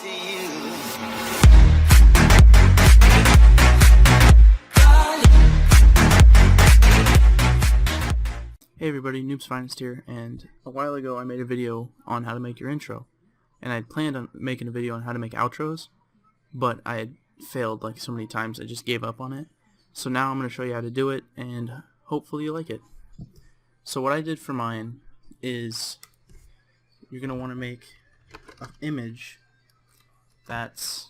to you. Hey everybody, NoobsFinest here, and a while ago I made a video on how to make your intro, and I had planned on making a video on how to make outros, but I had failed like so many times I just gave up on it. So now I'm going to show you how to do it, and hopefully you like it. So what I did for mine is you're going to want to make an image that's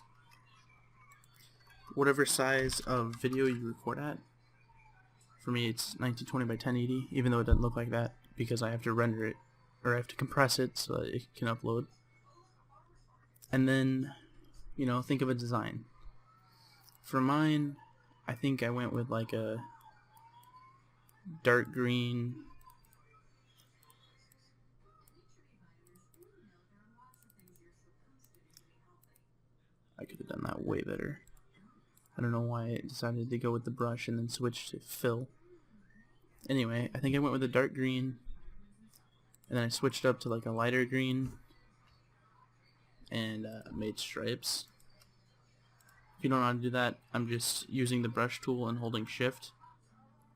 whatever size of video you record at. For me it's 1920 by 1080, even though it doesn't look like that because I have to render it, or I have to compress it so that it can upload. And then, you know, think of a design. For mine, I think I went with like a dark green, I could have done that way better. I don't know why I decided to go with the brush and then switch to fill. Anyway, I think I went with a dark green, and then I switched up to like a lighter green, and made stripes. If you don't know how to do that, I'm just using the brush tool and holding shift,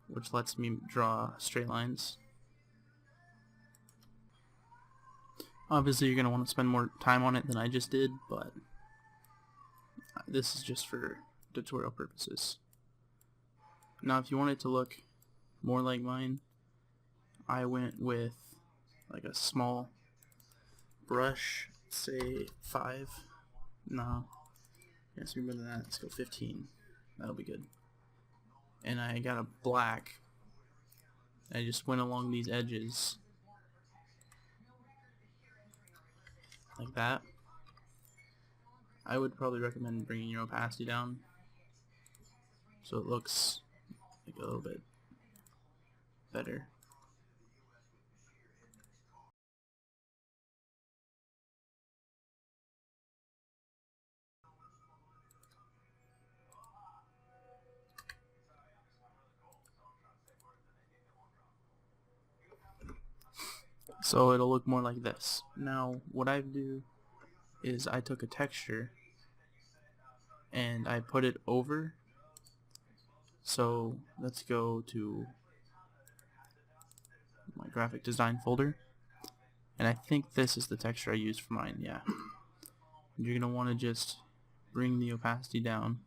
which lets me draw straight lines. Obviously you're going to want to spend more time on it than I just did, but this is just for tutorial purposes. Now if you want it to look more like mine, I went with like a small brush, say 5. No, yes, we better than that. Let's go 15. That'll be good. And I got a black. I just went along these edges like that. I would probably recommend bringing your opacity down so it looks like a little bit better. So it'll look more like this. Now what I do is I took a texture and I put it over. So let's go to my graphic design folder, and I think this is the texture I used for mine. Yeah, you're gonna want to just bring the opacity down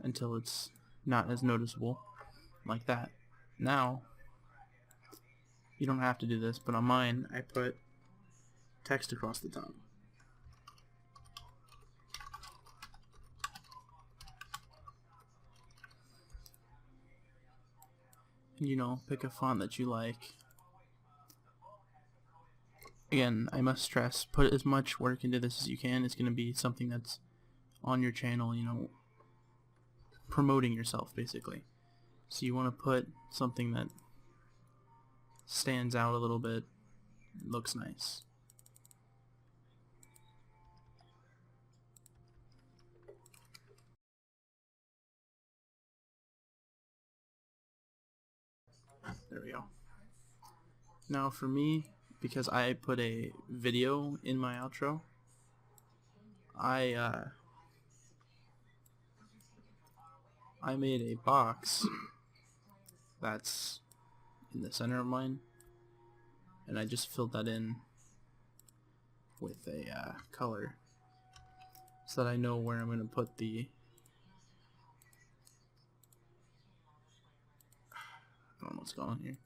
until it's not as noticeable, like that. Now you don't have to do this, but on mine I put text across the top. You know, pick a font that you like. Again, I must stress, put as much work into this as you can. It's going to be something that's on your channel, you know, promoting yourself basically. So you want to put something that stands out a little bit, looks nice. There we go. Now for me, because I put a video in my outro, I made a box that's in the center of mine, and I just filled that in with a color so that I know where I'm going to put the I don't know what's going on here.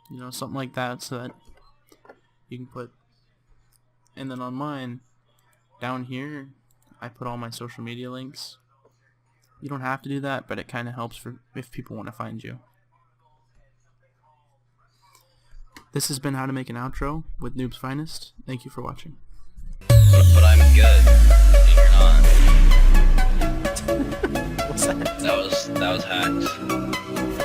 You know, something like that, so that you can put. And then on mine, down here, I put all my social media links. You don't have to do that, but it kind of helps for if people want to find you. This has been how to make an outro with NoobsFinest. Thank you for watching. But I'm good, and you're not. What's that? That was hacks.